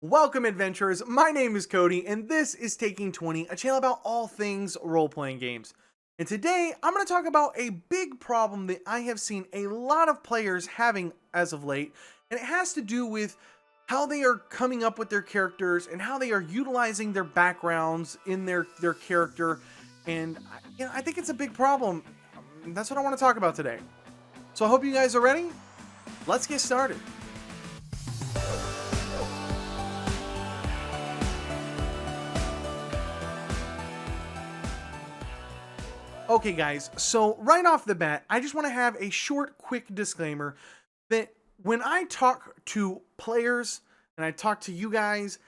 Welcome, adventurers. My name is Cody, and this is Taking 20, a channel about all things role-playing games. And today, I'm going to talk about a big problem that I have seen a lot of players having as of late, and it has to do with how they are coming up with their characters and how they are utilizing their backgrounds in their character. And I think it's a big problem. That's what I want to talk about today. So I hope you guys are ready. Let's get started. Okay, guys, so right off the bat, I just want to have a short, quick disclaimer that when I talk to players and I talk to you guys,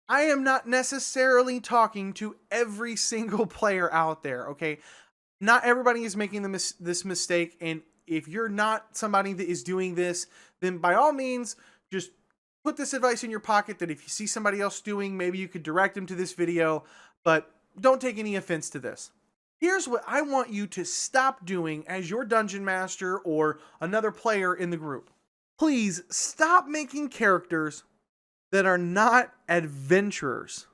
I am not necessarily talking to every single player out there, okay? Not everybody is making this mistake, and if you're not somebody that is doing this, then by all means, just put this advice in your pocket that if you see somebody else doing, maybe you could direct them to this video, but don't take any offense to this. Here's what I want you to stop doing as your dungeon master or another player in the group. Please stop making characters that are not adventurers.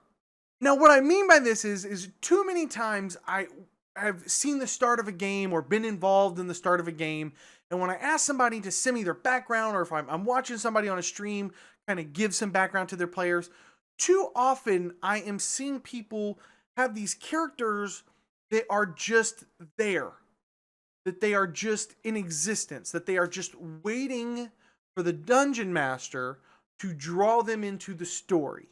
Now, what I mean by this is too many times I have seen the start of a game or been involved in the start of a game, and when I ask somebody to send me their background, or if I'm watching somebody on a stream kind of give some background to their players, too often I am seeing people have these characters that are just there, that they are just in existence, that they are just waiting for the dungeon master to draw them into the story.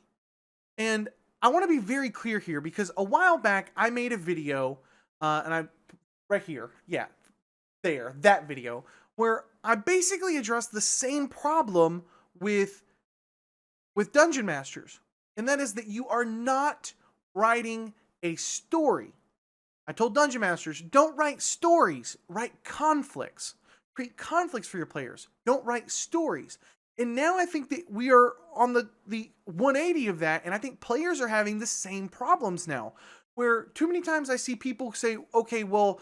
And I want to be very clear here because a while back I made a video, and I right here, yeah, there, that video, where I basically addressed the same problem with dungeon masters, and that is that you are not writing a story. I told dungeon masters, don't write stories, write conflicts. Create conflicts for your players. Don't write stories. And now I think that we are on the 180 of that, and I think players are having the same problems now, where too many times I see people say, okay, well,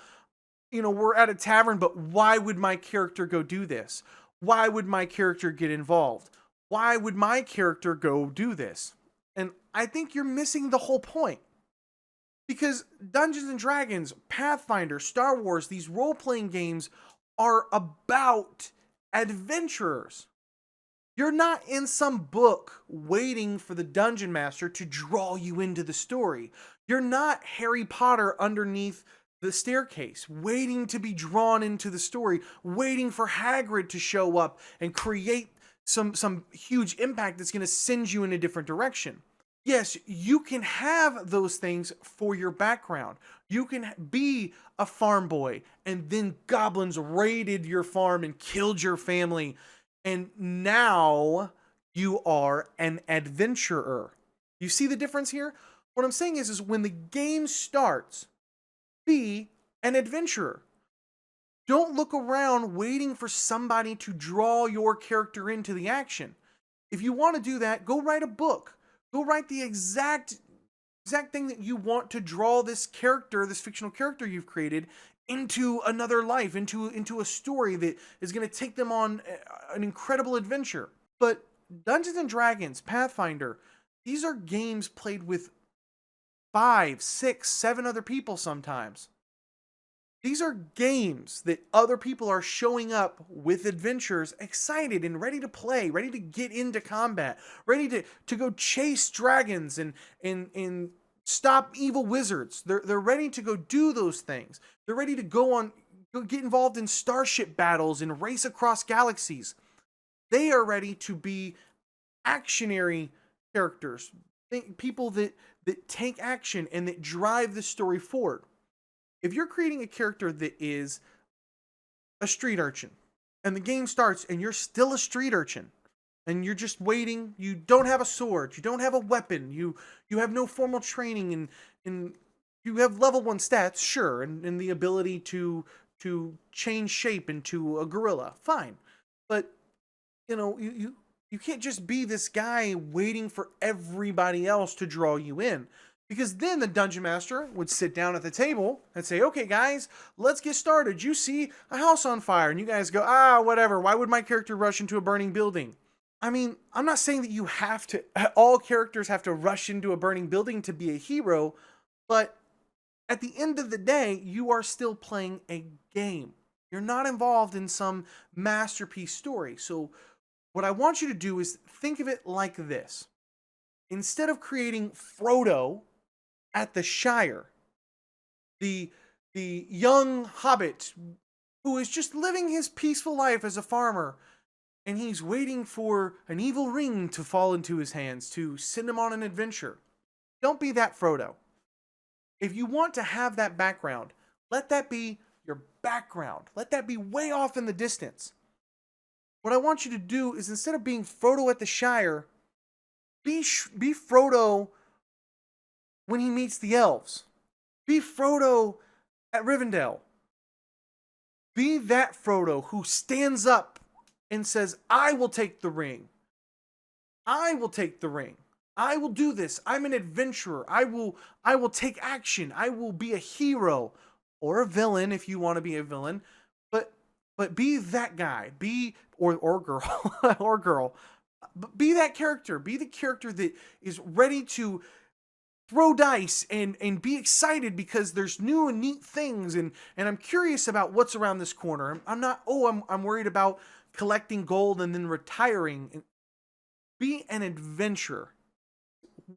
we're at a tavern, but why would my character go do this? Why would my character get involved? Why would my character go do this? And I think you're missing the whole point. Because Dungeons and Dragons, Pathfinder, Star Wars, these role-playing games are about adventurers. You're not in some book waiting for the dungeon master to draw you into the story. You're not Harry Potter underneath the staircase, waiting to be drawn into the story, waiting for Hagrid to show up and create some huge impact that's going to send you in a different direction. Yes, you can have those things for your background. You can be a farm boy, and then goblins raided your farm and killed your family, and now you are an adventurer. You see the difference here? What I'm saying is when the game starts, be an adventurer. Don't look around waiting for somebody to draw your character into the action. If you want to do that, go write a book. Go write the exact thing that you want to draw this character, this fictional character you've created, into another life, into a story that is going to take them on an incredible adventure. But Dungeons and Dragons, Pathfinder, these are games played with 5, 6, 7 other people sometimes. These are games that other people are showing up with adventures, excited and ready to play, ready to get into combat, ready to go chase dragons and stop evil wizards. They're ready to go do those things. They're ready to go get involved in starship battles and race across galaxies. They are ready to be actionary characters, people that take action and that drive the story forward. If you're creating a character that is a street urchin and the game starts and you're still a street urchin and you're just waiting, you don't have a sword, you don't have a weapon, you have no formal training, and you have level 1 stats, sure, and the ability to change shape into a gorilla, fine. But you can't just be this guy waiting for everybody else to draw you in. Because then the dungeon master would sit down at the table and say, okay, guys, let's get started. You see a house on fire. And you guys go, whatever. Why would my character rush into a burning building? I mean, I'm not saying that you have to, all characters have to rush into a burning building to be a hero, but at the end of the day, you are still playing a game. You're not involved in some masterpiece story. So, what I want you to do is think of it like this. Instead of creating Frodo at the Shire, the young hobbit who is just living his peaceful life as a farmer, and he's waiting for an evil ring to fall into his hands to send him on an adventure. Don't be that Frodo. If you want to have that background, let that be your background. Let that be way off in the distance. What I want you to do is, instead of being Frodo at the Shire, be Frodo when he meets the elves. Be Frodo at Rivendell. Be that Frodo who stands up and says, I will take the ring. I will take the ring. I will do this. I'm an adventurer. I will take action. I will be a hero or a villain if you want to be a villain. But be that guy. Be or girl or girl. But be that character. Be the character that is ready to throw dice and be excited because there's new and neat things, and I'm curious about what's around this corner. I'm not, I'm worried about collecting gold and then retiring. Be an adventurer.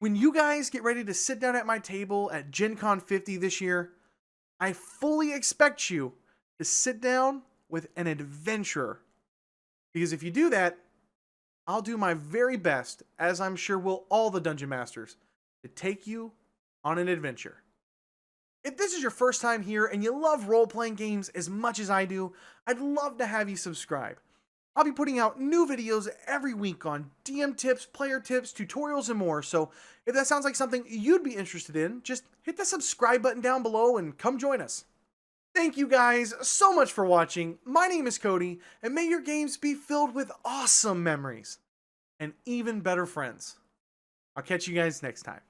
When you guys get ready to sit down at my table at Gen Con 50 this year, I fully expect you to sit down with an adventurer. Because if you do that, I'll do my very best, as I'm sure will all the Dungeon Masters, to take you on an adventure. If this is your first time here and you love role-playing games as much as I do, I'd love to have you subscribe. I'll be putting out new videos every week on DM tips, player tips, tutorials, and more. So if that sounds like something you'd be interested in, just hit the subscribe button down below and come join us. Thank you guys so much for watching. My name is Cody, and may your games be filled with awesome memories and even better friends. I'll catch you guys next time.